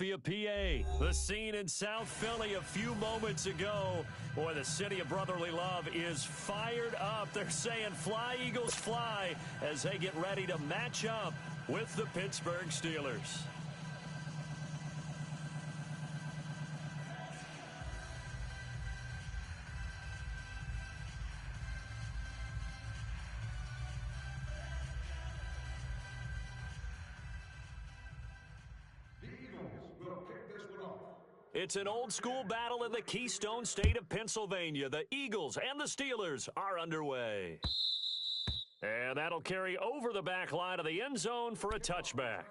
Philadelphia, PA. The scene in South Philly a few moments ago. Boy, the city of brotherly love is fired up. They're saying fly, Eagles, fly, as they get ready to match up with the Pittsburgh Steelers. It's an old-school battle in the Keystone State of Pennsylvania. The Eagles and the Steelers are underway. And that'll carry over the back line of the end zone for a touchback.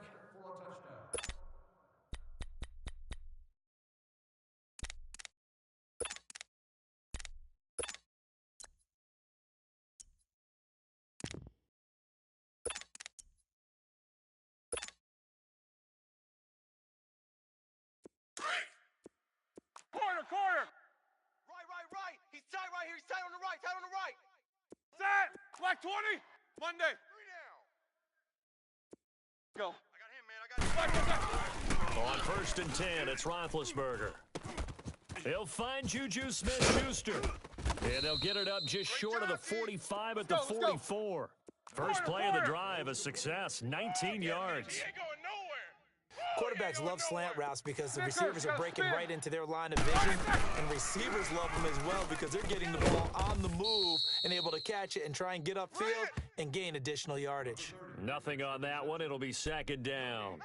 Corner. Right. He's tight right here. He's tight on the right. Set. Black 20. Monday. 3 down. Go. I got him, man. On 1st and 10, it's Roethlisberger. He'll find Juju Smith-Schuster. And they'll get it up just short of the 45 at the 44. First play of the drive, a success, 19 yards. Quarterbacks love slant routes because the receivers are breaking right into their line of vision, and receivers love them as well because they're getting the ball on the move and able to catch it and try and get upfield and gain additional yardage. Nothing on that one. It'll be 2nd down.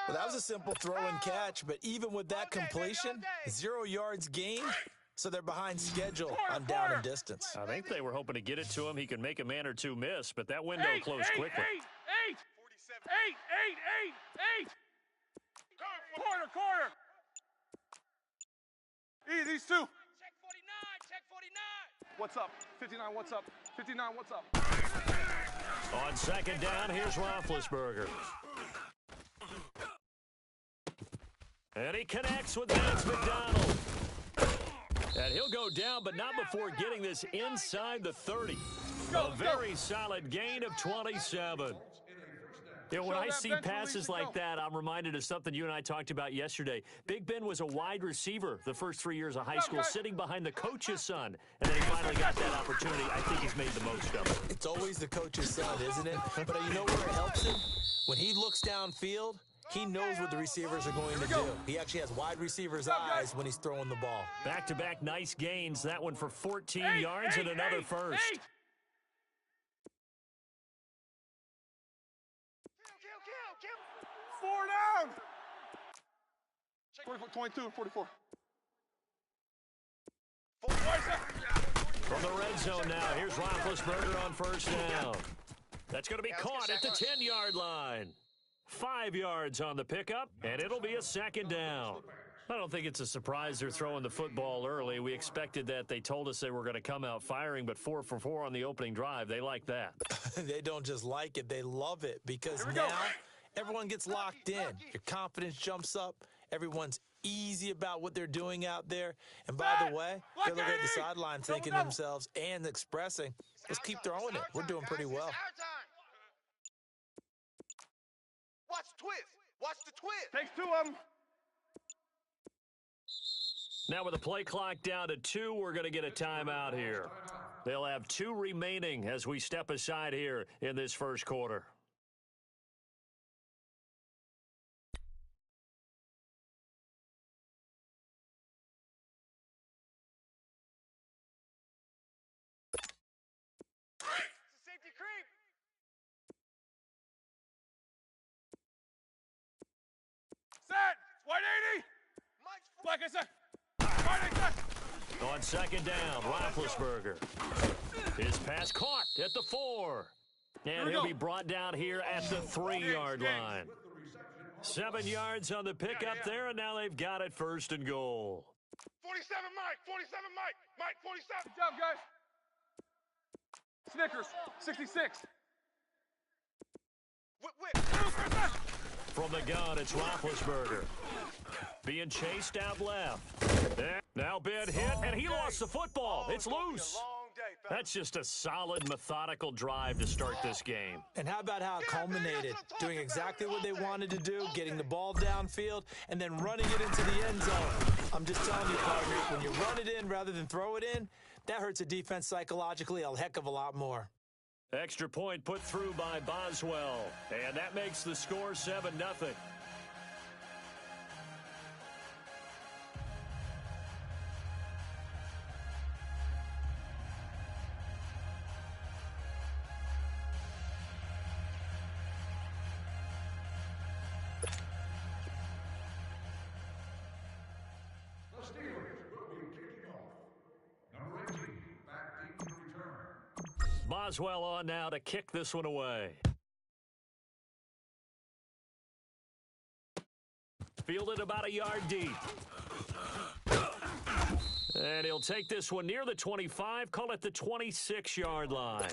Well, that was a simple throw and catch, but even with that completion, 0 yards gained, so they're behind schedule on down and distance. I think they were hoping to get it to him. He could make a man or two miss, but that window closed quickly. 8. 8. Corner. These two. Check 49. What's up? 59, what's up? 59, what's up? On 2nd down, here's Roethlisberger. And he connects with Vance McDonald. And he'll go down, but not before getting this inside the 30. A very solid gain of 27. You know, when I see passes like that, I'm reminded of something you and I talked about yesterday. Big Ben was a wide receiver the first 3 years of high school, sitting behind the coach's son. And then he finally got that opportunity. I think he's made the most of it. It's always the coach's son, isn't it? But you know where it helps him? When he looks downfield, he knows what the receivers are going to do. He actually has wide receivers' eyes when he's throwing the ball. Back-to-back nice gains. That one for 14 yards and another first. 4 down. 22, 44. From the red zone now, here's Roethlisberger on 1st down. That's going to be caught at the 10-yard line. 5 yards on the pickup, and it'll be a 2nd down. I don't think it's a surprise they're throwing the football early. We expected that. They told us they were going to come out firing, but 4 for 4 on the opening drive. They like that. They don't just like it, they love it, because now everyone gets locked in. Your confidence jumps up. Everyone's easy about what they're doing out there. And by the way, they're looking at the sideline thinking to themselves and expressing, let's keep throwing it. We're doing pretty well. Watch the twist. Takes 2 of them. Now with the play clock down to 2, we're going to get a timeout here. They'll have 2 remaining as we step aside here in this first quarter. Safety creep. Set. White 80. Black I said. On 2nd down, Roethlisberger. His pass caught at the 4. And he'll be brought down here at the 3-yard line. 7 yards on the pickup there, and now they've got it 1st and goal. 47 Mike. 47 Mike. Mike 47. Good job, guys. Snickers. 66. Whip. From the gun, it's Roethlisberger. Being chased out left. Now Ben hit, and he lost the football. It's loose. Long day, fella. That's just a solid, methodical drive to start this game. And how about how it culminated? Doing exactly what they wanted to do, getting the ball downfield, and then running it into the end zone. I'm just telling you, partner, when you run it in rather than throw it in, that hurts a defense psychologically a heck of a lot more. Extra point put through by Boswell, and that makes the score 7-0. Boswell on now to kick this one away. Fielded about a yard deep. And he'll take this one near the 25, call it the 26-yard line.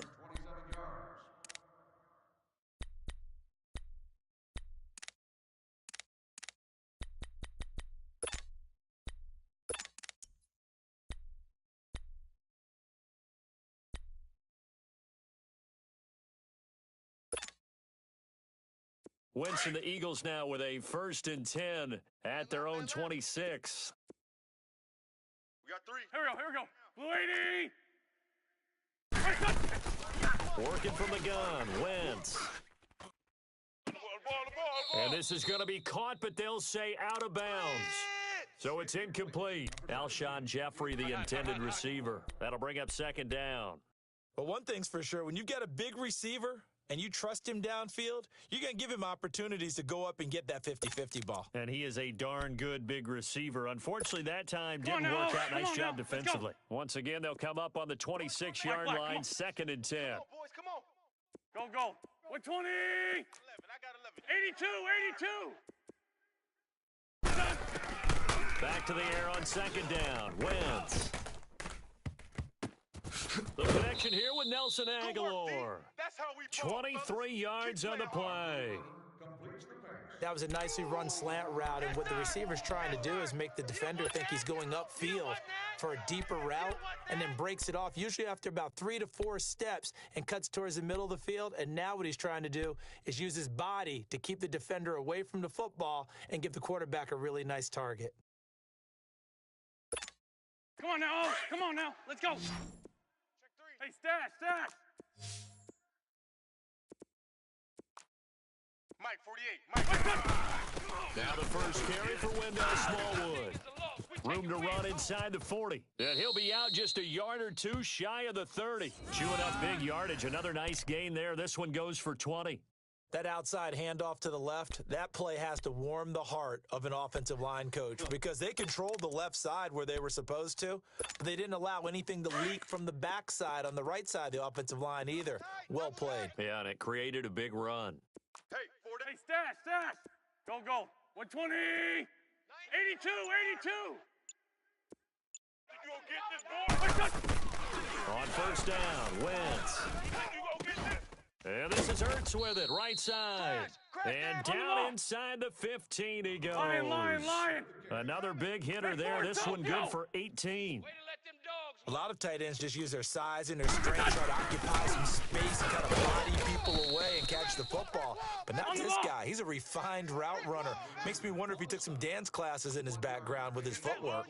Wentz and the Eagles now with a 1st and 10 at their own 26. We got 3. Here we go. Blue 80. Working from the gun, Wentz. And this is going to be caught, but they'll say out of bounds. So it's incomplete. Alshon Jeffrey, the intended receiver. That'll bring up 2nd down. But one thing's for sure, when you get a big receiver and you trust him downfield, you're going to give him opportunities to go up and get that 50-50 ball. And he is a darn good big receiver. Unfortunately, that time didn't work out. Nice job defensively. Once again, they'll come up on the 26-yard line, 2nd and 10. Come on, boys, come on. Go. 120. 11. I got 11. 82. Back to the air on 2nd down. Wentz. The connection here with Nelson Aguilar. That's how we ball, 23 yards on the play. That was a nicely run slant route, and what the receiver's trying to do is make the defender think he's going upfield for a deeper route and then breaks it off, usually after about 3 to 4 steps, and cuts towards the middle of the field. And now what he's trying to do is use his body to keep the defender away from the football and give the quarterback a really nice target. Come on now. Let's go. Hey, stash. Mike, 48. Now the first carry for Wendell Smallwood. Room to run inside the 40. And he'll be out just a yard or two shy of the 30. Chewing up big yardage. Another nice gain there. This one goes for 20. That outside handoff to the left, that play has to warm the heart of an offensive line coach because they controlled the left side where they were supposed to, but they didn't allow anything to leak from the backside on the right side of the offensive line either. Well played. Yeah, and it created a big run. Hey, 40. Hey, stash. Go. 120. 82. You gonna get this, boy? On 1st down, Wentz. And this is Ertz with it, right side. And down inside the 15 he goes. Lion. Another big hitter there. This one good for 18. A lot of tight ends just use their size and their strength, try to occupy some space and kind of body people away and catch the football. But not this guy. He's a refined route runner. Makes me wonder if he took some dance classes in his background with his footwork.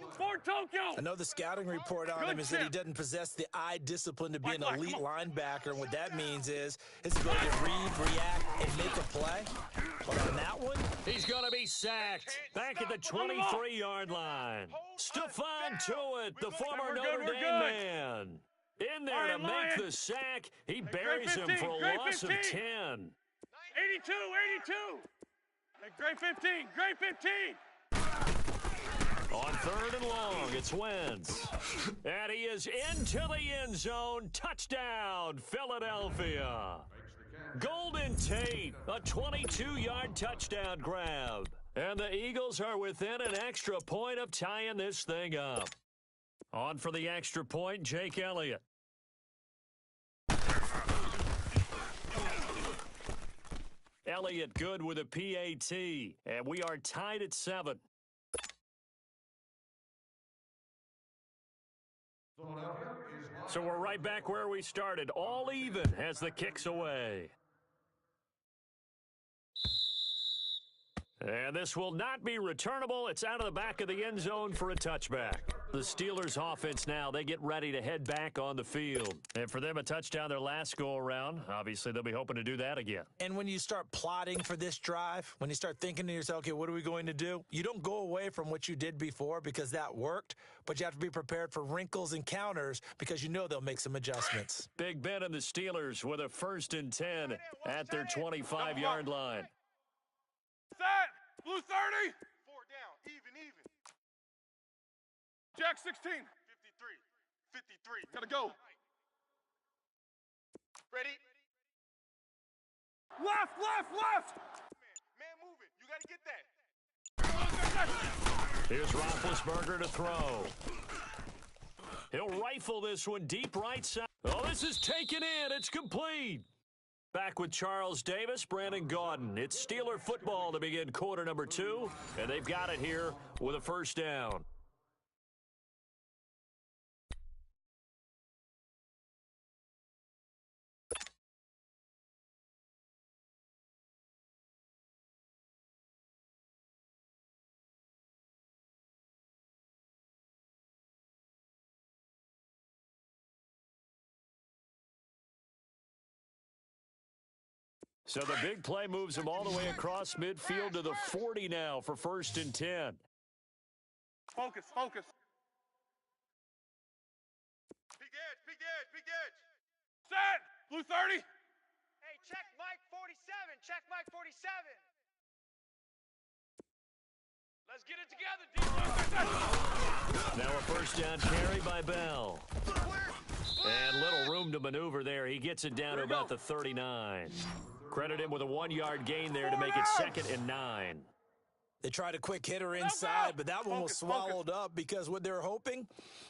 I know the scouting report on him is that he doesn't possess the eye discipline to be an elite linebacker, and what that means is his ability to read, react, and make a play. But on that one, he's going to be sacked back at the 23-yard line. Stephon Tuitt, the former Notre Dame man. In there to make the sack. He buries him for a loss of 10. 82. Great 15. On 3rd and long, it's Wentz. And he is into the end zone. Touchdown, Philadelphia. Golden Tate, a 22-yard touchdown grab. And the Eagles are within an extra point of tying this thing up. On for the extra point, Jake Elliott. Elliott good with a PAT, and we are tied at 7. So we're right back where we started, all even as the kick's away. And this will not be returnable. It's out of the back of the end zone for a touchback. The Steelers offense now, they get ready to head back on the field. And for them, a touchdown their last go-around. Obviously, they'll be hoping to do that again. And when you start plotting for this drive, when you start thinking to yourself, okay, what are we going to do? You don't go away from what you did before because that worked, but you have to be prepared for wrinkles and counters because you know they'll make some adjustments. Big Ben and the Steelers with a 1st and 10 at their 25-yard line. Set! Blue 30! 4 down, even. Jack 16. 53. Gotta go. Ready? Left! Man moving. You gotta get that. Here's Roethlisberger to throw. He'll rifle this one deep right side. Oh, this is taken in. It's complete. Back with Charles Davis, Brandon Gaudin. It's Steeler football to begin quarter number 2, and they've got it here with a 1st down. So the big play moves him all the way across midfield to the 40 now for 1st and 10. Focus. Big edge. Set! Blue 30! Hey, check Mike 47. Mike 47. Let's get it together, D. Now a 1st down carry by Bell. And little room to maneuver there. He gets it down to about the 39. Credit him with a 1-yard gain there to make it 2nd and 9. They tried a quick hitter inside, but that one was swallowed up because what they're hoping,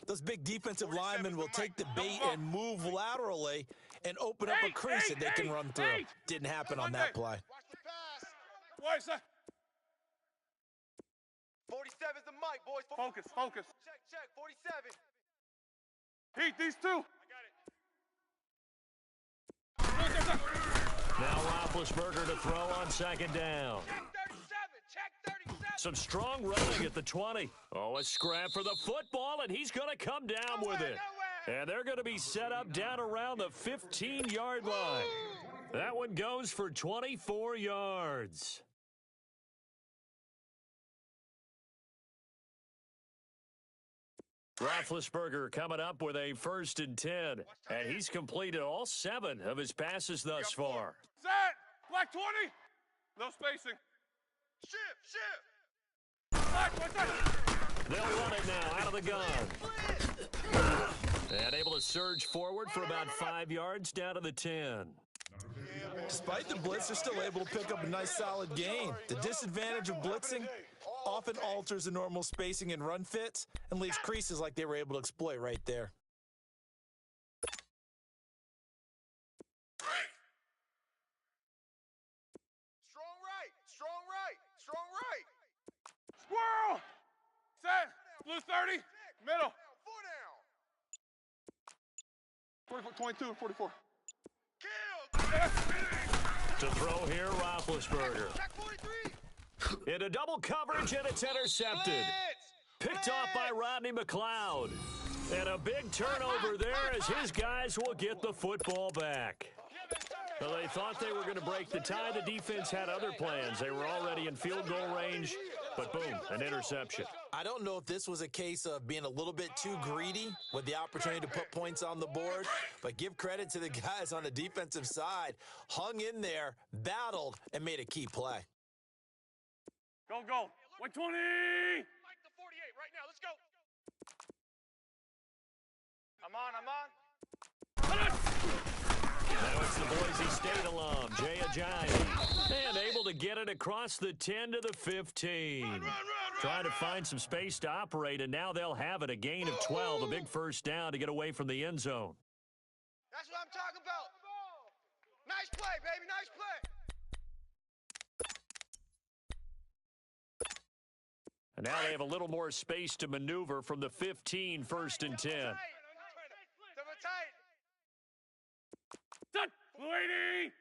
those big defensive linemen will take the bait and move laterally and open up a crease that they can run through. Didn't happen on that play. Watch the pass. Where's that? 47's the mic, boys. Focus. Check. 47. Heat, these two. I got it. Now Roethlisberger to throw on 2nd down. Check 37. Some strong running at the 20. Oh, a scrap for the football, and he's going to come down with it. And they're going to be set up down around the 15-yard line. That one goes for 24 yards. Roethlisberger coming up with a 1st and 10, and he's completed all 7 of his passes thus far. Set! Black 20! No spacing. Shift. They'll run it now out of the gun. And able to surge forward for about 5 yards down to the 10. Despite the blitz, they're still able to pick up a nice solid gain. The disadvantage of blitzing often alters the normal spacing and run fits and leaves creases like they were able to exploit right there. Strong right. Squirrel! Set! Blue 30, middle. 4 down. 44, 22 and 44. Kill. To throw here, Roethlisberger. Check 43. Into double coverage, and it's intercepted. Picked off by Rodney McLeod. And a big turnover there as his guys will get the football back. Well, they thought they were going to break the tie. The defense had other plans. They were already in field goal range, but boom, an interception. I don't know if this was a case of being a little bit too greedy with the opportunity to put points on the board, but give credit to the guys on the defensive side. Hung in there, battled, and made a key play. Go. 120! Like the 48 right now. Let's go. I'm on. Now it's the Boise State alum, Jay Ajayi, and able to get it across the 10 to the 15. Trying to find some space to operate, and now they'll have it. A gain of 12, a big 1st down to get away from the end zone. That's what I'm talking about. Nice play, baby. Nice play. And now they have a little more space to maneuver from the 15, 1st and 10. Lady!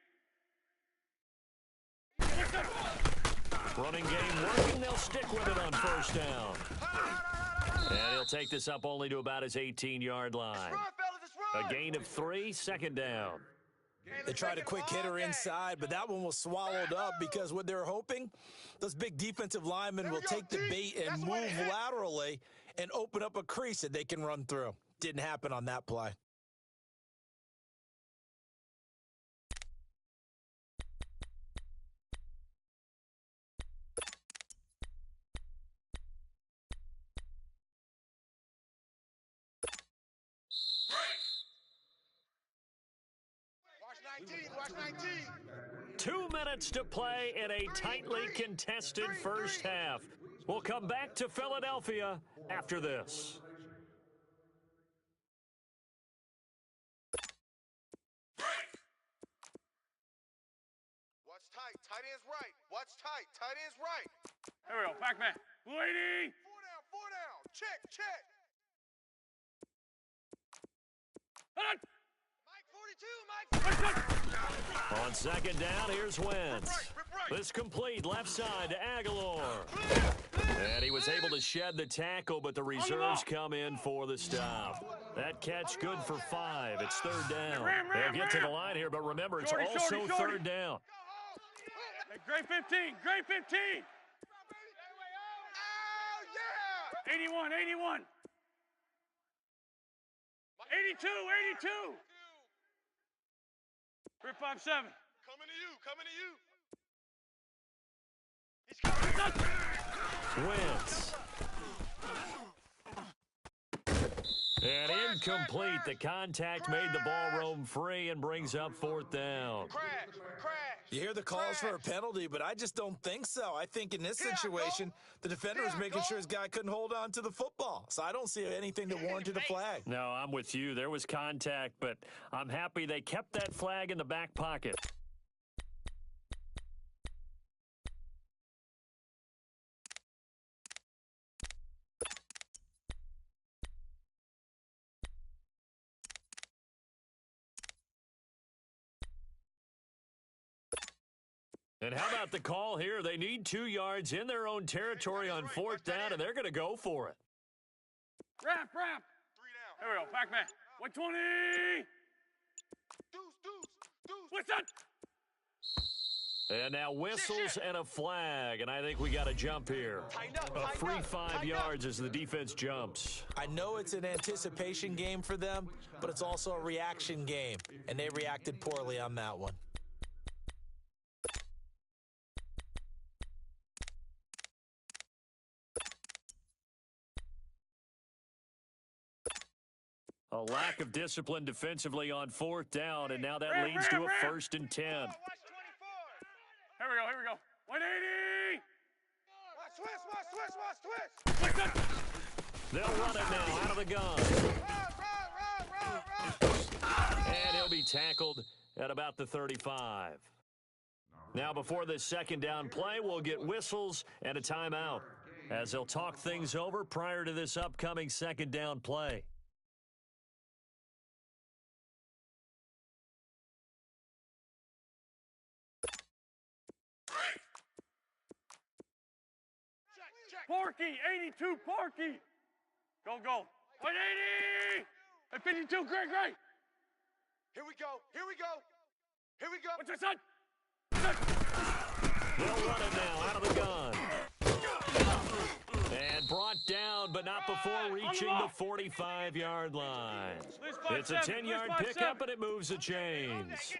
Running game working. They'll stick with it on first down. And he'll take this up only to about his 18-yard line. Run, fellas, let's run. A gain of 3, second down. They tried a quick hitter inside, but that one was swallowed up because what they're hoping, those big defensive linemen will take the bait and move laterally and open up a crease that they can run through. Didn't happen on that play. Watch 19. 2 minutes to play in a tightly contested first half. We'll come back to Philadelphia after this. Watch tight. Tight end's right. Watch tight. Tight end's right. Here we go, Pac-Man. Lady! 4 down. Check. Hold on! Mike 42, Mike. On second down, here's Wentz. This complete left side to Aguilar. And he was able to shed the tackle, but the reserves come in for the stop. That catch good for 5. It's third down. They'll get to the line here, but remember, it's also third down. Hey, grade 15, grade 15! Oh, yeah! 81, 81! 82, 82! 357. Coming to you. Wentz. And incomplete. The contact made the ball roam free and brings up fourth down. Crash. You hear the calls for a penalty, but I just don't think so. I think in this situation, the defender was making sure his guy couldn't hold on to the football. So I don't see anything that warranted a flag. No, I'm with you. There was contact, but I'm happy they kept that flag in the back pocket. And how about the call here? They need 2 yards in their own territory on fourth down, and they're going to go for it. Wrap! 3 down. Here we go, Pac-Man. 120! Deuce. What's that? And now whistles and a flag, and I think we got a jump here. A free 5 yards as the defense jumps. I know it's an anticipation game for them, but it's also a reaction game, and they reacted poorly on that one. Oh, A lack of discipline defensively on fourth down, and now that leads to a 1st and 10. Here we go. 180! Watch twist. They'll run it now out of the gun. Run. And he'll be tackled at about the 35. Now before this second down play, we'll get whistles and a timeout as they'll talk things over prior to this upcoming second down play. Porky, 82, Porky. Go. 180! At 52, great. Here we go. What's this, son? They'll run it now out of the gun. And brought down, but not before reaching the 45-yard line. It's a 10-yard pickup, and it moves the chains.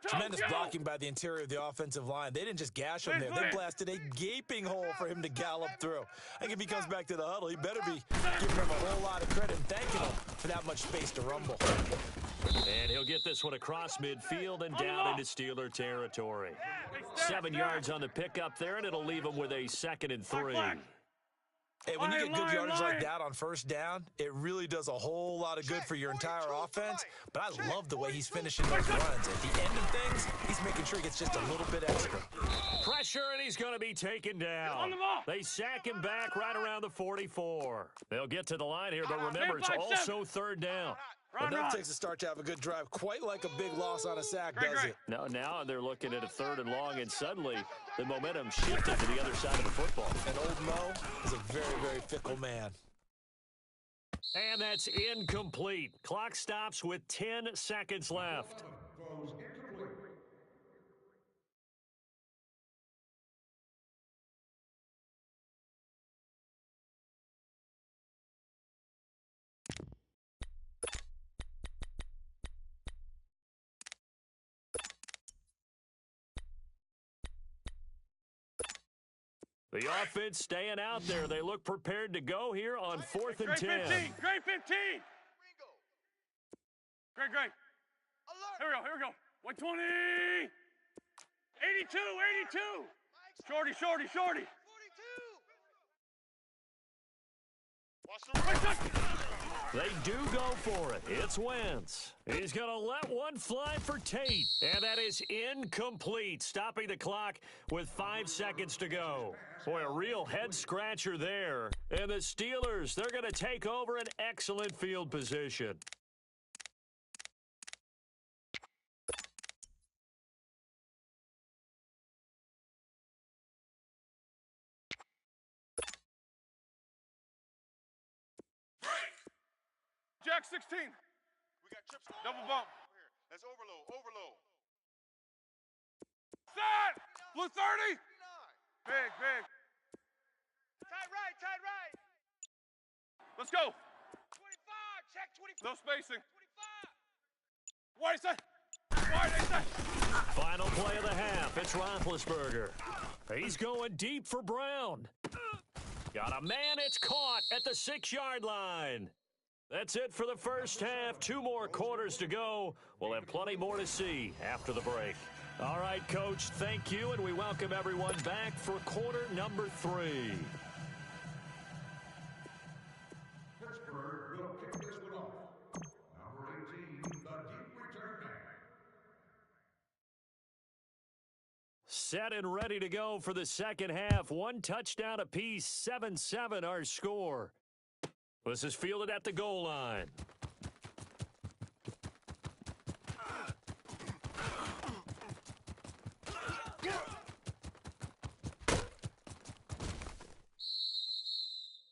Tremendous blocking by the interior of the offensive line. They didn't just gash him there. They blasted a gaping hole for him to gallop through. I think if he comes back to the huddle, he better be giving him a whole lot of credit and thanking him for that much space to rumble. And he'll get this one across midfield and down into Steeler territory. 7 yards on the pickup there, and it'll leave him with a 2nd and 3. Hey, when you get good yardage like that on first down, it really does a whole lot of good for your entire offense. But I love the way he's finishing those runs. At the end of things, he's making sure he gets just a little bit extra. Pressure, and he's going to be taken down. They sack him back right around the 44. They'll get to the line here, but remember, it's also third down. Run, Enough run. takes a start to have a good drive. Quite like a big loss on a sack, does it? Now they're looking at a 3rd and long, and suddenly the momentum shifted to the other side of the football. And old Mo is a very, very fickle man. And that's incomplete. Clock stops with 10 seconds left. The offense staying out there. They look prepared to go here on 4th and 10. Grade 15. Ringo. Great. Alert. Here we go. 120. 82. Shorty. 42. They do go for it. It's Wentz. He's going to let one fly for Tate. And that is incomplete, stopping the clock with 5 seconds to go. Boy, a real head-scratcher there. And the Steelers, they're going to take over an excellent field position. Jack 16. We got trips. Double bump. Here. Let's overload. Set. Blue 30. Big. Tight right. Let's go. 25. Check 25. No spacing. 25. Wide set. Final play of the half. It's Roethlisberger. He's going deep for Brown. Got a man. It's caught at the 6-yard line. That's it for the first half. 2 more quarters to go. We'll have plenty more to see after the break. All right, Coach, thank you, and we welcome everyone back for quarter number 3. Pittsburgh will kick this one off. Number 18, the deep return man. Set and ready to go for the second half. 1 touchdown apiece, 7-7 our score. This is fielded at the goal line.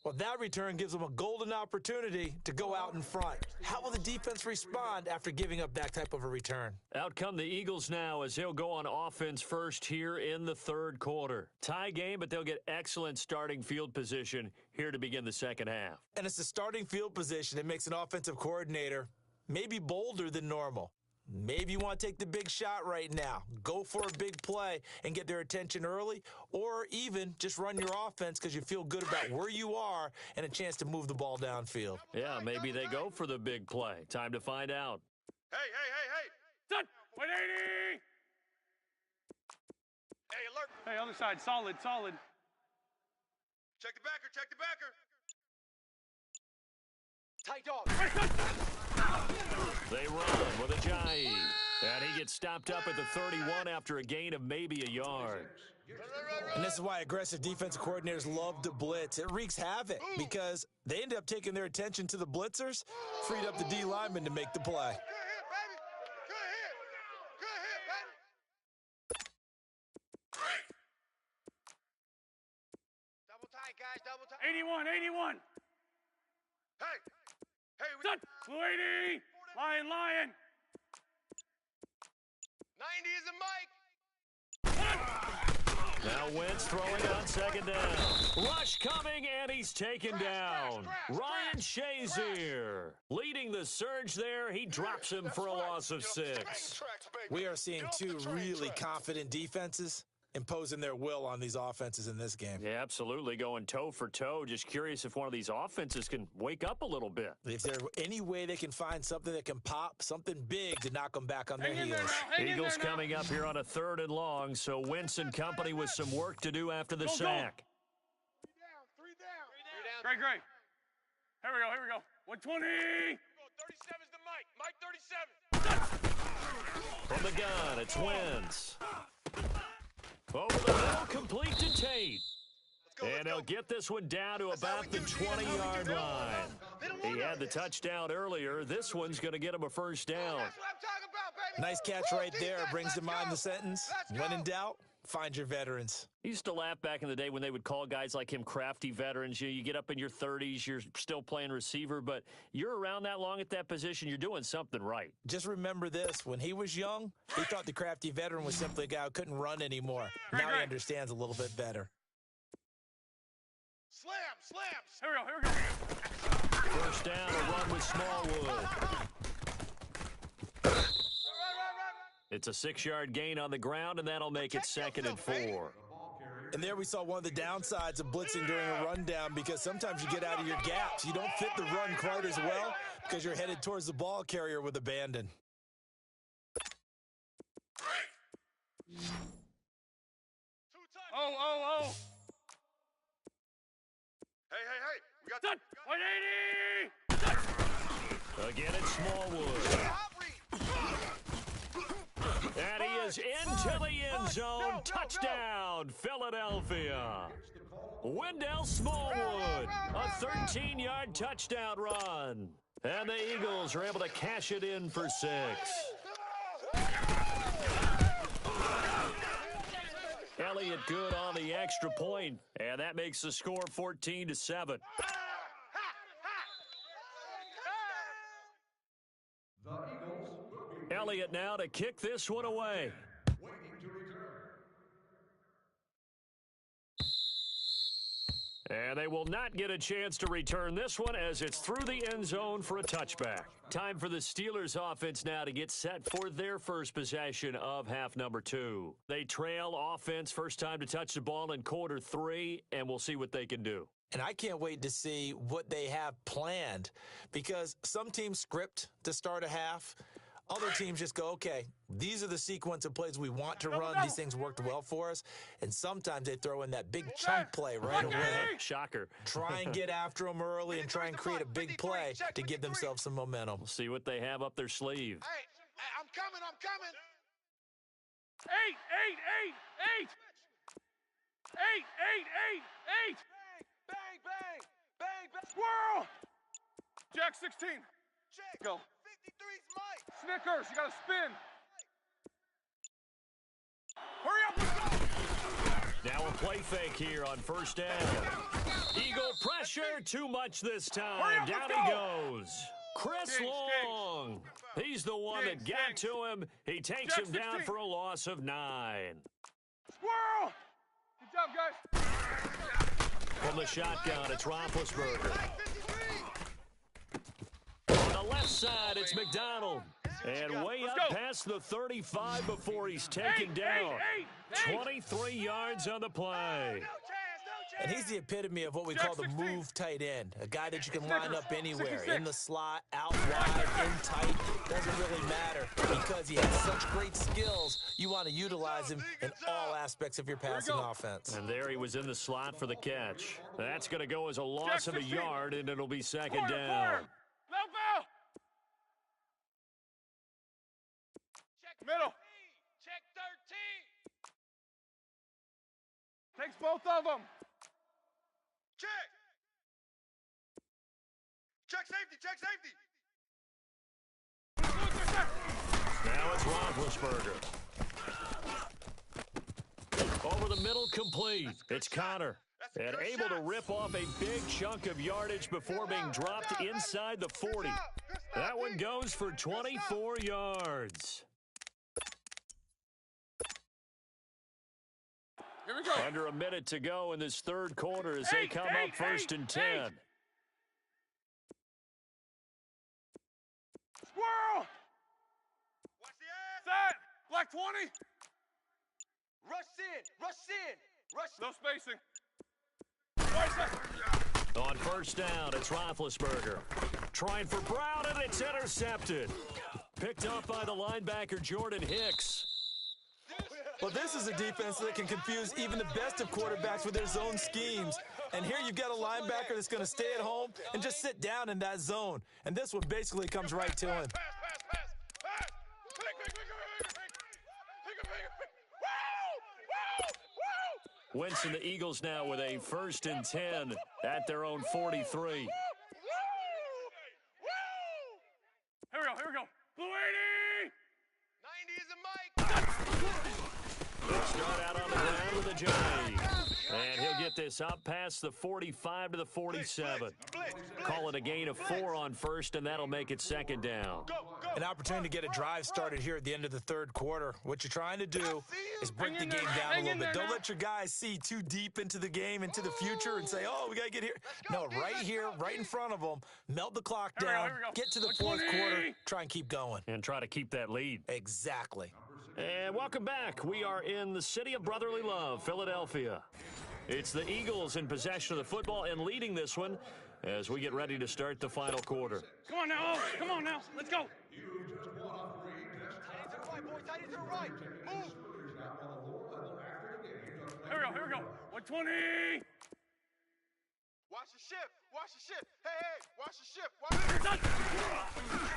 Well, that return gives them a golden opportunity to go out in front. How will the defense respond after giving up that type of a return? Out come the Eagles now as they'll go on offense first here in the 3rd quarter. Tie game, but they'll get excellent starting field position here to begin the second half. And it's the starting field position that makes an offensive coordinator maybe bolder than normal. Maybe you want to take the big shot right now, go for a big play and get their attention early, or even just run your offense because you feel good about where you are and a chance to move the ball downfield. Yeah, maybe they go for the big play. Time to find out. Hey. Set. 180. Hey, alert. Hey, other side. Solid. Check the backer. Tight dog. They run with Ajayi. And he gets stopped up at the 31 after a gain of maybe a yard. And this is why aggressive defensive coordinators love to blitz. It wreaks havoc because they end up taking their attention to the blitzers, freed up the D lineman to make the play. Good hit, baby. Good hit, baby. Double tight, guys. Double tight. 81. Hey, we Set. Blue 80. Lion. 90 is a Mike. Now Wentz throwing on second down. Rush coming, and he's taken down. Ryan Shazier leading the surge there. He drops him for a loss of 6. We are seeing 2 really confident defenses imposing their will on these offenses in this game. Yeah, absolutely, going toe for toe. Just curious if one of these offenses can wake up a little bit. If there's any way they can find something that can pop, something big to knock them back on their Hang in there heels. now. Eagles coming up here on a 3rd and long, so Wentz and company with some work to do after the sack. 3 down. Great. Here we go. 120. 37's the Mike. Mike 37. From the gun, it's Wentz. Over the middle, complete to Tate. And they'll get this one down to about the 20-yard line. He had the touchdown earlier. This one's going to get him a first down. That's what I'm talking about, baby. Nice catch right there. Brings to mind the sentence, when in doubt, find your veterans. I used to laugh back in the day when they would call guys like him crafty veterans. You get up in your 30s, you're still playing receiver, but you're around that long at that position, you're doing something right. Just remember this. When he was young, he thought the crafty veteran was simply a guy who couldn't run anymore. Now he understands a little bit better. Slams. Here we go. First down, a run with Smallwood. It's a 6-yard gain on the ground, and that'll make it 2nd and 4. And there we saw one of the downsides of blitzing during a rundown, because sometimes you get out of your gaps. You don't fit the run quite as well because you're headed towards the ball carrier with abandon. Oh. Hey. We got Done. 180. Again, it's Smallwood. And he is into the end zone. Touchdown, Philadelphia. Wendell Smallwood, a 13-yard touchdown run. And the Eagles are able to cash it in for 6. Elliott good on the extra point, and that makes the score 14-7. The Eagles will be Elliott now to kick this one away. waiting to return. And they will not get a chance to return this one as it's through the end zone for a touchback. Time for the Steelers offense now to get set for their first possession of half number 2. They trail offense, first time to touch the ball in quarter 3, and we'll see what they can do. And I can't wait to see what they have planned, because some teams script to start a half. Other teams just go, okay, these are the sequence of plays we want to run. These things worked well for us. And sometimes they throw in that big chunk play right away. Shocker. Try and get after them early and try and create a big play to give themselves some momentum. We'll see what they have up their sleeve. Hey, I'm coming. 8. Bang. Squirrel. Jack 16. Check. Go. 53's Mike. Snickers, you gotta spin. Hurry up, let's go. Now a play fake here on first down. Eagle pressure, too much this time. Hurry up, Down let's he go. goes. Chris Kings. Long. He's the one that got to him. He takes Jack him down 16. for a loss of 9. Squirrel. Good job, guys. From the shotgun, it's Roethlisberger. Mike 53. On the left side, it's McDonald. And way Let's up go. past the 35 before he's taken down. 23 yards on the play. No chance. And he's the epitome of what we call the move tight end, a guy that you can line up anywhere, in the slot, out wide, in tight. Doesn't really matter, because he has such great skills. You want to utilize him in all aspects of your passing offense. And there he was in the slot for the catch. That's going to go as a loss of a yard, and it'll be second down. Low ball. Middle. Check 13. Takes both of them. Check safety. Now it's Roethlisberger. Over the middle, complete. It's Connor. And able to rip off a big chunk of yardage before being dropped inside the 40. That one goes for 24 yards. Here we go. Under a minute to go in this third quarter as they come up first and 10. Squirrel. Watch the ass. Set. Black 20. Rush in. No spacing. Twice that. On first down, it's Roethlisberger. Trying for Brown, and it's intercepted. Picked up by the linebacker, Jordan Hicks. Well, this is a defense that can confuse even the best of quarterbacks with their zone schemes. And here you've got a linebacker that's going to stay at home and just sit down in that zone. And this one basically comes right to him. Pass. Wentz and the Eagles now with a 1st and 10 at their own 43. Here we go. Blue 80! 90 is a mic. They start out on the ground with a J. And he'll get this up past the 45 to the 47. Call it a gain of 4 on 1st, and that'll make it 2nd down. An opportunity to get a drive started here at the end of the 3rd quarter. What you're trying to do is break the game down a little bit. Don't let your guys see too deep into the game, into the future, and say, oh, we got to get here. No, right here, right in front of them. Melt the clock down. Get to the 4th quarter. Try and keep going. And try to keep that lead. Exactly. And welcome back. We are in the city of brotherly love, Philadelphia. It's the Eagles in possession of the football and leading this one as we get ready to start the final quarter. Come on now. Let's go. Tight end to the right. Move. Here we go. 120. Watch the shift. Hey, watch the shift.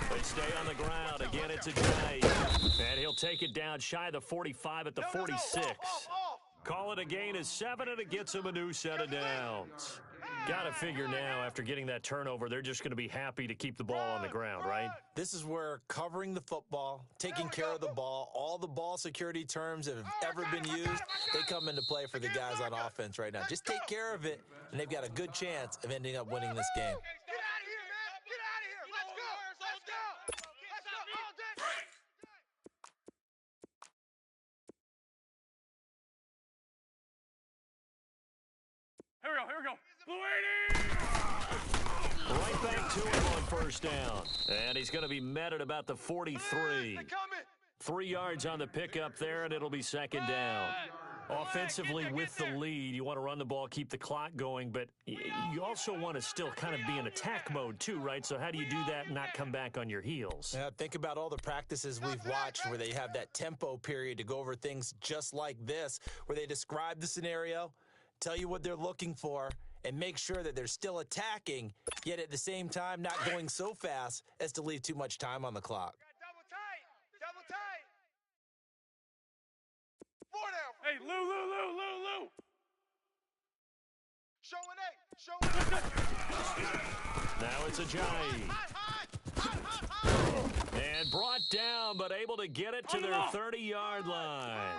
They stay on the ground. Again, it's a J. And he'll take it down shy of the 45 at the 46. Off. Call it a gain of 7, and it gets him a new set of downs. Got to figure now, after getting that turnover, they're just going to be happy to keep the ball on the ground, right? This is where covering the football, taking care of the ball, all the ball security terms that have ever been used, they come into play for the guys on offense right now. Just take care of it, and they've got a good chance of ending up winning this game. Get out of here, man. Get out of here. Let's go. All day. Here we go. Blue 80! Right back to him on 1st down. And he's going to be met at about the 43. 3 yards on the pickup there, and it'll be 2nd down. Offensively, with the lead, you want to run the ball, keep the clock going, but you also want to still kind of be in attack mode too, right? So how do you do that and not come back on your heels? Yeah, think about all the practices we've watched where they have that tempo period to go over things just like this, where they describe the scenario, tell you what they're looking for, and make sure that they're still attacking, yet at the same time not going so fast as to leave too much time on the clock. Double tight. 4 down. Hey, Lou. Showing 8. Now it's a J. And brought down, but able to get it to their 30-yard line.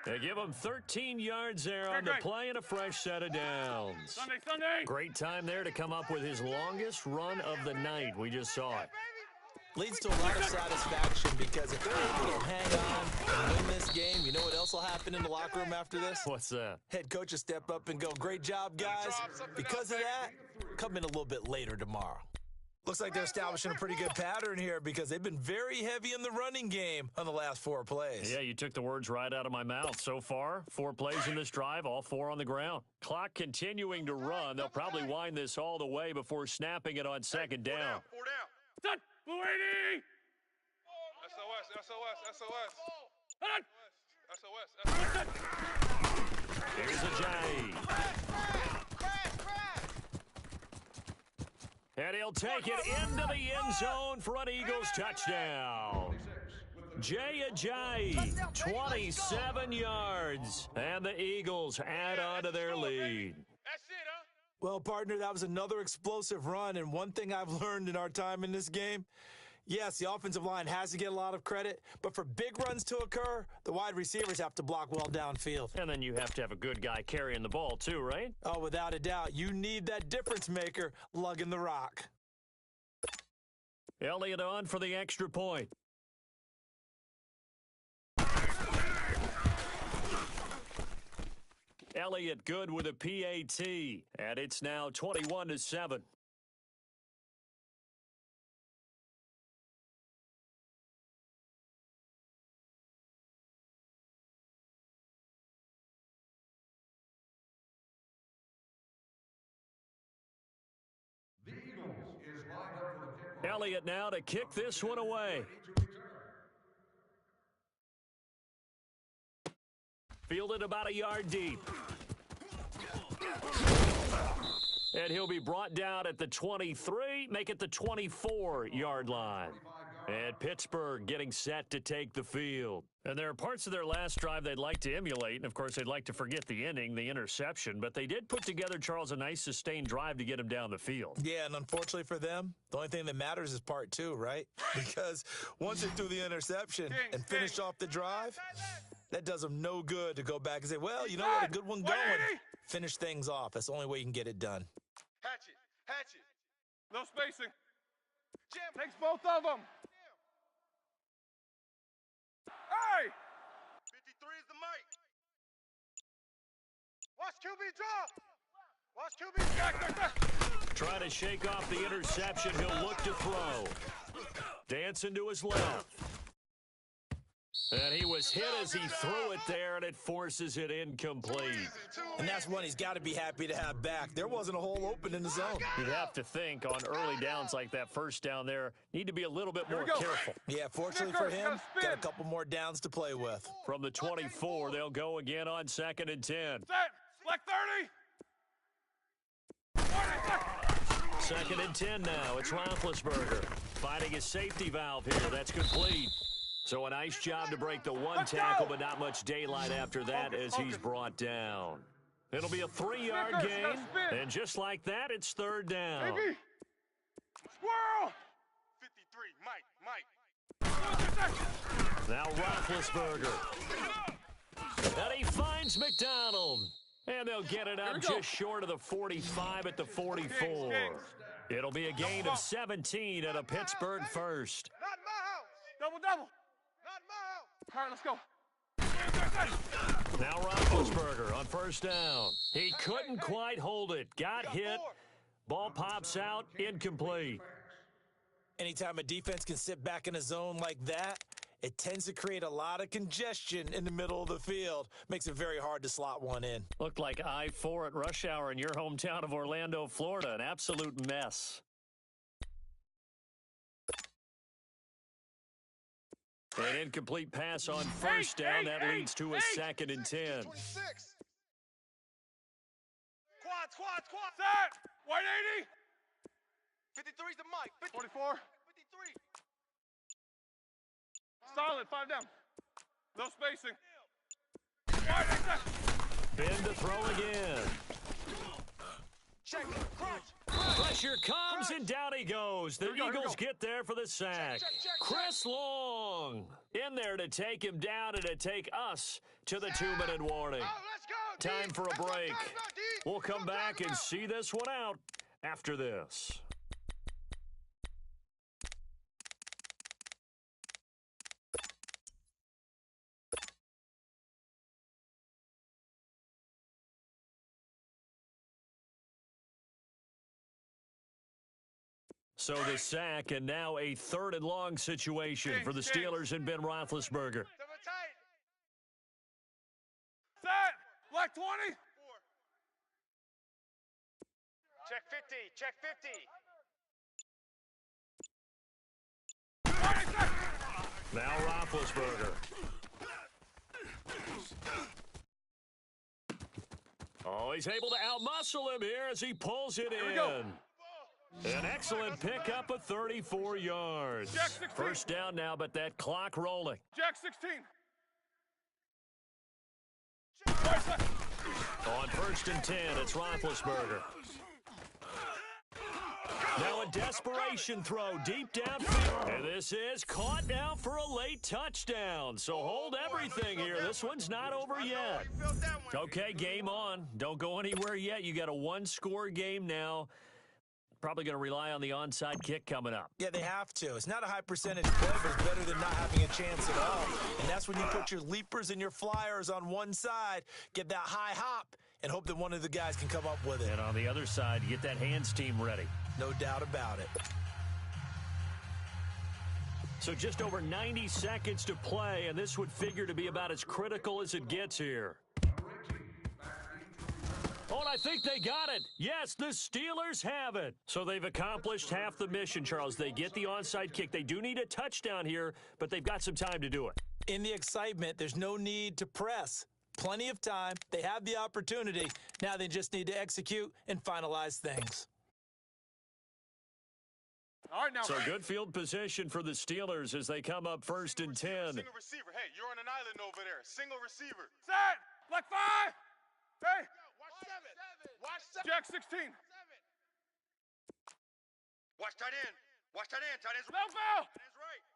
They give them 13 yards there on the play and a fresh set of downs. Sunday. Great time there to come up with his longest run of the night. We just saw it. Leads to a lot of satisfaction because if they're able to hang on and win this game, you know what else will happen in the locker room after this? What's that? Head coach will step up and go, great job, guys. Because of that, come in a little bit later tomorrow. Looks like they're establishing a pretty good pattern here because they've been very heavy in the running game on the last 4 plays. Yeah, you took the words right out of my mouth. So far, 4 plays in this drive, all 4 on the ground. Clock continuing to run. They'll probably wind this all the way before snapping it on 2nd down. 4 down. Set. Blue 80! SOS. Here's a J. And he'll take it into the end zone for an Eagles touchdown. J, 27 yards. And the Eagles add on to their lead. That's it, huh? Well, partner, that was another explosive run, and one thing I've learned in our time in this game, yes, the offensive line has to get a lot of credit, but for big runs to occur, the wide receivers have to block well downfield. And then you have to have a good guy carrying the ball too, right? Oh, without a doubt. You need that difference maker lugging the rock. Elliott on for the extra point. Elliott good with a PAT, and it's now 21-7. The Eagles is lined up for the kickoff. Elliott now to kick this one away. Fielded about a yard deep. And he'll be brought down at the 23, make it the 24-yard line. And Pittsburgh getting set to take the field. And there are parts of their last drive they'd like to emulate, and of course they'd like to forget the inning, the interception, but they did put together, Charles, a nice sustained drive to get him down the field. Yeah, and unfortunately for them, the only thing that matters is part two, right? Because once they threw the interception and finished off the drive, that does them no good to go back and say, well, you know what, a good one going. Finish things off. That's the only way you can get it done. Hatchet, hatchet. No spacing. Jam. Takes both of them. Hey! 53 is the mic. Watch QB draw. Watch QB Back. Trying to shake off the interception. He'll look to throw. Dancing to his left. And he was hit as he threw it there, and it forces it incomplete. And that's one he's got to be happy to have back. There wasn't a hole open in the zone. You'd have to think on early downs like that first down there, need to be a little bit more careful. Yeah, fortunately for him, got a couple more downs to play with. From the 24, they'll go again on 2nd and 10. Set. Black 30. 2nd and 10 now. It's Roethlisberger finding his safety valve here. That's complete. So a nice job to break the one tackle, but not much daylight after that as he's brought down. It'll be a 3-yard gain, and just like that, it's 3rd down. Baby. Squirrel. 53, Mike. Now Roethlisberger. And he finds McDonald. And they'll get it up just short of the 45 at the 44. It'll be a gain of 17 at a Pittsburgh first. Not my house. Double. Not my house. All right, let's go. Now Roethlisberger on 1st down. He couldn't quite hold it. Got hit. Ball pops out. Incomplete. Anytime a defense can sit back in a zone like that, it tends to create a lot of congestion in the middle of the field. Makes it very hard to slot one in. Looked like I-4 at rush hour in your hometown of Orlando, Florida. An absolute mess. An incomplete pass on 1st down. That leads to a 2nd and 10. 26. Quad. Set. 180. 53 is the mic. 44. 53. Solid. 5 down. No spacing. Bend to throw again. Check. Crunch. Pressure comes, and down he goes. The Eagles get there for the sack. Check. Chris Long in there to take him down and to take us to the 2-minute warning. Oh, let's go, Time for a That's what I'm break. talking about, D. We'll That's what come I'm back talking and about. see this one out after this. So the sack, and now a 3rd and long situation for the Steelers and Ben Roethlisberger. 7 tight. Set. Black 20. 4. Check 50. Check 50. Now Roethlisberger. Oh, he's able to outmuscle him here as he pulls it in. An excellent pickup of 34 yards. Jack 16. 1st down now, but that clock rolling. Jack 16. On 1st and 10, it's Roethlisberger. Now a desperation throw deep downfield. And this is caught now for a late touchdown. So hold everything here. This one's not over yet. Okay, game on. Don't go anywhere yet. You got a 1-score game now. Probably going to rely on the onside kick coming up. Yeah, they have to. It's not a high percentage play, but it's better than not having a chance at all. And that's when you put your leapers and your flyers on one side, get that high hop, and hope that one of the guys can come up with it. And on the other side, you get that hands team ready. No doubt about it. So just over 90 seconds to play, and this would figure to be about as critical as it gets here. Oh, and I think they got it. Yes, the Steelers have it. So they've accomplished half the mission, Charles. They get the onside kick. They do need a touchdown here, but they've got some time to do it. In the excitement, there's no need to press. Plenty of time. They have the opportunity. Now they just need to execute and finalize things. All right, now. So good field position for the Steelers as they come up first and 10. Single receiver. Hey, you're on an island over there. Single receiver. Set. Black 5. Hey. Watch 7. Watch 7. Jack 16. Watch tight end. Watch tight end. Tight end's No foul. Tight end's right.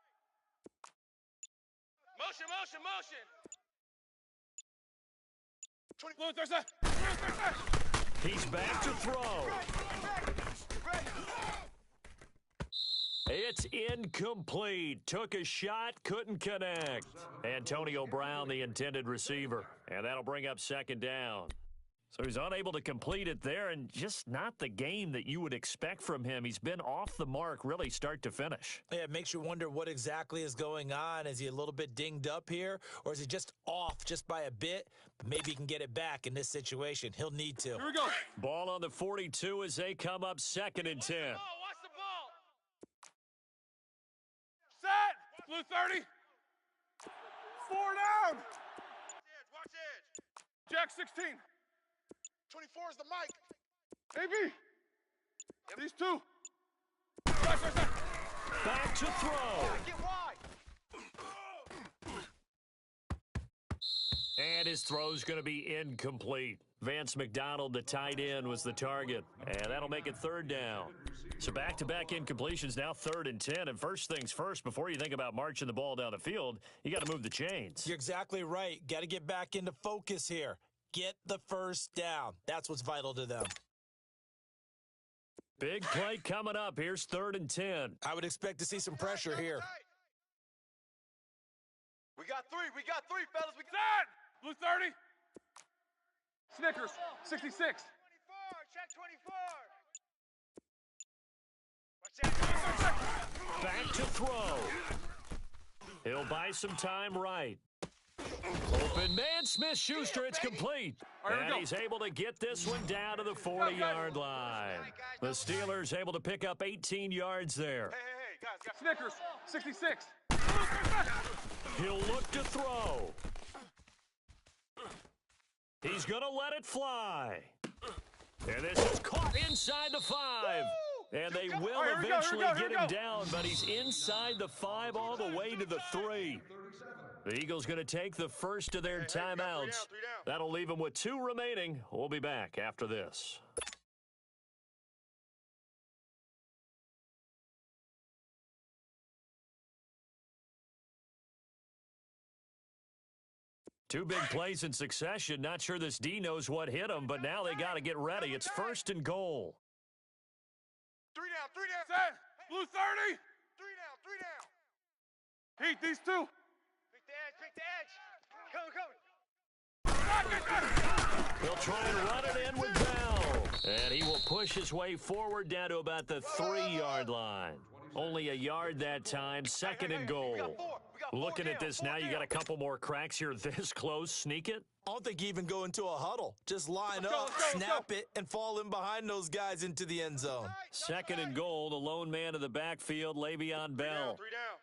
Motion, motion, motion. Blue Thursday. Blue Thursday. He's back to throw. It's incomplete. Took a shot, couldn't connect. Antonio Brown, the intended receiver. And that'll bring up second down. So he's unable to complete it there, and just not the game that you would expect from him. He's been off the mark really start to finish. Yeah, it makes you wonder what exactly is going on. Is he a little bit dinged up here, or is he just off just by a bit? But maybe he can get it back in this situation. He'll need to. Here we go. Ball on the 42 as they come up second and 10. Watch the ball. Set. Blue 30. 4 down. Watch edge. Jack 16. 24 is the mic. AB. These two. Black Thursday. Back to throw. Get wide. And his throw's going to be incomplete. Vance McDonald, the tight end, was the target. And that'll make it third down. So back-to-back incompletions, now 3rd and 10. And first things first, before you think about marching the ball down the field, you got to move the chains. You're exactly right. Got to get back into focus here. Get the first down. That's what's vital to them. Big play coming up. Here's 3rd and 10. I would expect to see some pressure here. We got 3. We got 3, fellas. We got Set. Blue 30. Snickers 66. 24. Check 24. Watch out. Back to throw. He'll buy some time right. Open man, Smith-Schuster, it's complete. And he's able to get this one down to the 40-yard line. The Steelers able to pick up 18 yards there. Hey, guys. Snickers 66. He'll look to throw. He's going to let it fly. And this is caught inside the 5. And they will eventually get him down, but he's inside the 5 all the way to the 3. The Eagles going to take the first of their timeouts. That'll leave them with 2 remaining. We'll be back after this. Two big plays in succession. Not sure this D knows what hit him, but now they got to get ready. It's 1st and goal. 3 down. 3 down. Set. Blue 30. 3 down. 3 down. Heat these two. Pick the edge. Come. He'll try and run it in with Bell. And he will push his way forward down to about the 3-yard line. Only a yard that time, 2nd and goal. Looking at this now, you got a couple more cracks here this close. Sneak it? I don't think you even go into a huddle. Just line up, snap it, and fall in behind those guys into the end zone. 2nd and goal, the lone man in the backfield, Le'Veon Bell. 3 down.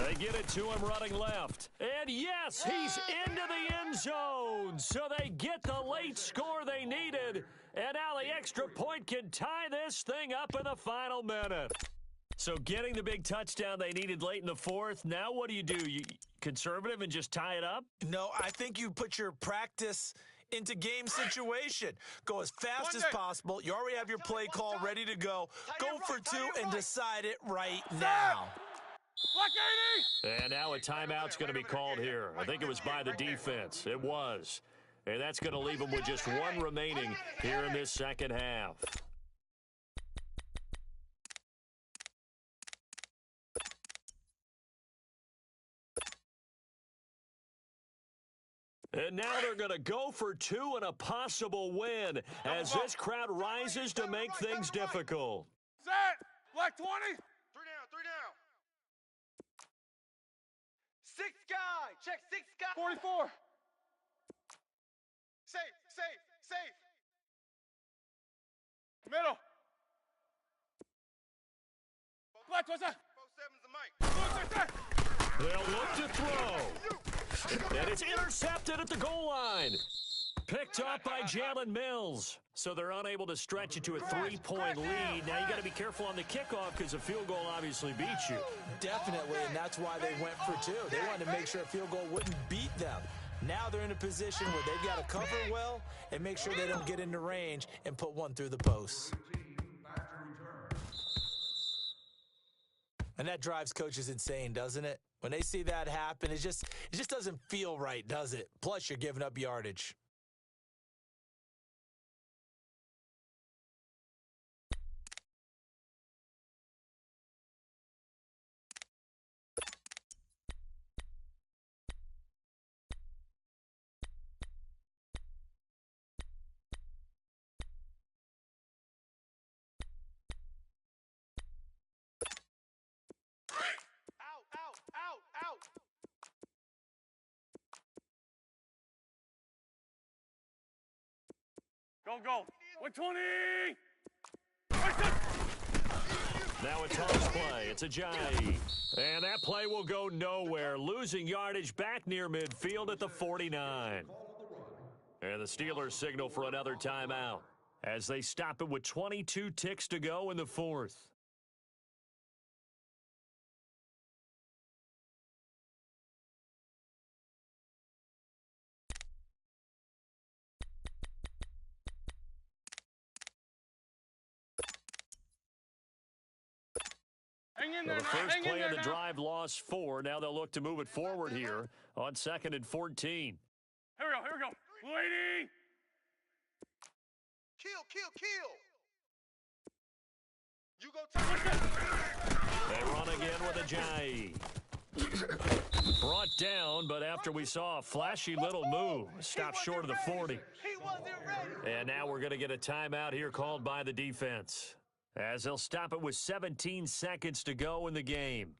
They get it to him running left. And yes, he's into the end zone. So they get the late score they needed. And now the extra point can tie this thing up in the final minute. So getting the big touchdown they needed late in the 4th. Now what do? You conservative and just tie it up? No, I think you put your practice into game situation. Go as fast as possible. You already have your play call ready to go. Go for 2 and decide it right now. Black 80! And now a timeout's going to be called here. I think it was by the defense. It was. And that's going to leave them with just 1 remaining here in this second half. And now they're going to go for 2 and a possible win as this crowd rises to make things difficult. Set! Black 20! 3 down. 3 down. 6 guy. Check 6 guy. 44. Safe. Middle. Black 27. 47's the mic. They'll look to throw. And it's intercepted at the goal line. Picked off by Jalen Mills. So they're unable to stretch it to a 3-point lead. Now you got to be careful on the kickoff because a field goal obviously beats you. Definitely, and that's why they went for two. They wanted to make sure a field goal wouldn't beat them. Now they're in a position where they've got to cover well and make sure they don't get into range and put one through the post. And that drives coaches insane, doesn't it? When they see that happen, it just doesn't feel right, does it? Plus, you're giving up yardage. Out. Go. 120. Now a toss play. It's a Ajayi. And that play will go nowhere, losing yardage back near midfield at the 49. And the Steelers signal for another timeout as they stop it with 22 ticks to go in the fourth. Well, the first play of the drive lost 4. Now they'll look to move it forward here on 2nd and 14. Here we go. Lady! Kill. You go touch. They run again with Ajayi. Brought down, but after we saw a flashy little move, stopped short of the 40. He wasn't ready. And now we're going to get a timeout here called by the defense, as they'll stop it with 17 seconds to go in the game.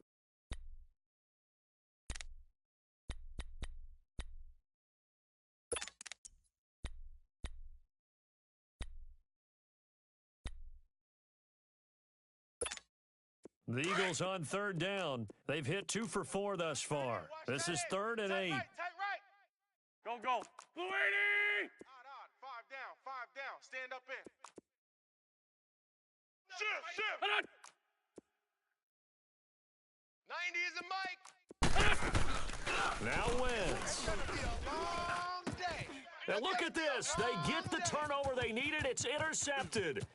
The Eagles on 3rd down. They've hit 2 for 4 thus far. This is 3rd and 8. Tight right. Go. Lady! Odd. 5 down. Stand up in. Shift. 90 is a mic. Now Wentz. It's gonna be a long day. And look at this. They get the turnover they needed. It's intercepted.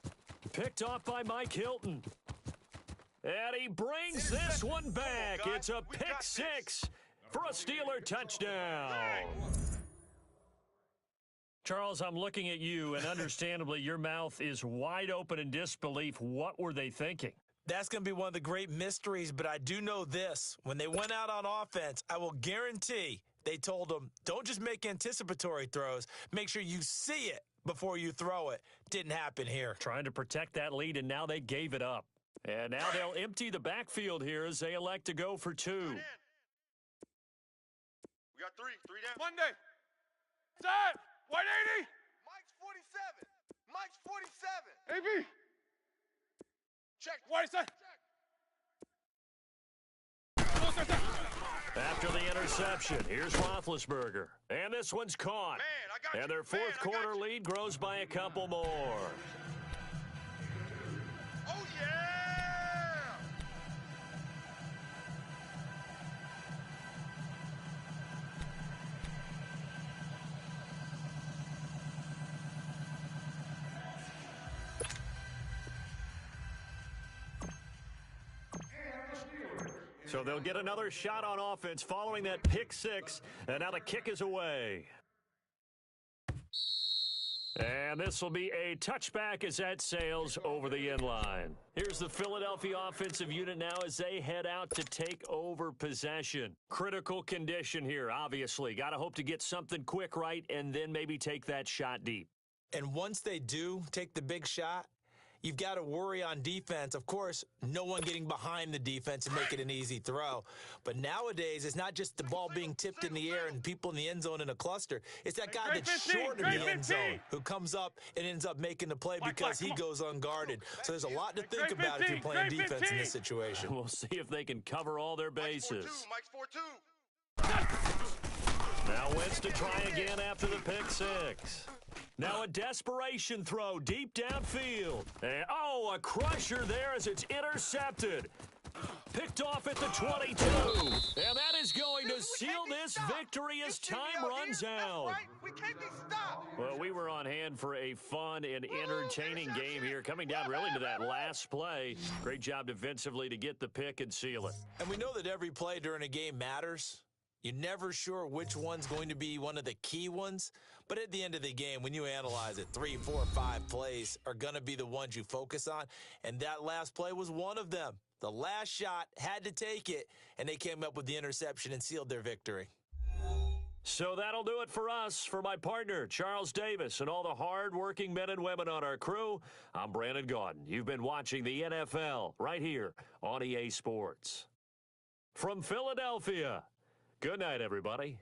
Picked off by Mike Hilton. And he brings this one back. It's a pick 6 for a Steeler touchdown. Charles, I'm looking at you, and understandably, your mouth is wide open in disbelief. What were they thinking? That's going to be one of the great mysteries, but I do know this. When they went out on offense, I will guarantee they told them, don't just make anticipatory throws. Make sure you see it before you throw it. Didn't happen here. Trying to protect that lead, and now they gave it up. And now they'll empty the backfield here as they elect to go for 2. We got 3 down. Monday. Set. 180. Mike's 47. AB. Check. What is that? After the interception, here's Roethlisberger. And this one's caught. Man, I got you. And their fourth quarter lead grows by a couple more. Oh, yeah! So they'll get another shot on offense following that pick 6, and now the kick is away. And this will be a touchback as that sails over the end line. Here's the Philadelphia offensive unit now as they head out to take over possession. Critical condition here, obviously. Got to hope to get something quick right and then maybe take that shot deep. And once they do take the big shot, you've got to worry on defense. Of course, no one getting behind the defense and make it an easy throw. But nowadays, it's not just the ball being tipped in the air and people in the end zone in a cluster. It's that guy that's short in the end zone who comes up and ends up making the play because he goes unguarded. So there's a lot to think about if you're playing defense in this situation. We'll see if they can cover all their bases. Mike's 4-2. Now Wentz to try again after the pick six. Now a desperation throw deep downfield. And, oh, a crusher there as it's intercepted. Picked off at the 22. And that is going to seal this victory as time runs out. We can't be stopped. Well, we were on hand for a fun and entertaining game here. Coming down really to that last play. Great job defensively to get the pick and seal it. And we know that every play during a game matters. You're never sure which one's going to be one of the key ones. But at the end of the game, when you analyze it, 3, 4, 5 plays are going to be the ones you focus on. And that last play was one of them. The last shot had to take it, and they came up with the interception and sealed their victory. So that'll do it for us. For my partner, Charles Davis, and all the hard-working men and women on our crew, I'm Brandon Gaudin. You've been watching the NFL right here on EA Sports. From Philadelphia, good night, everybody.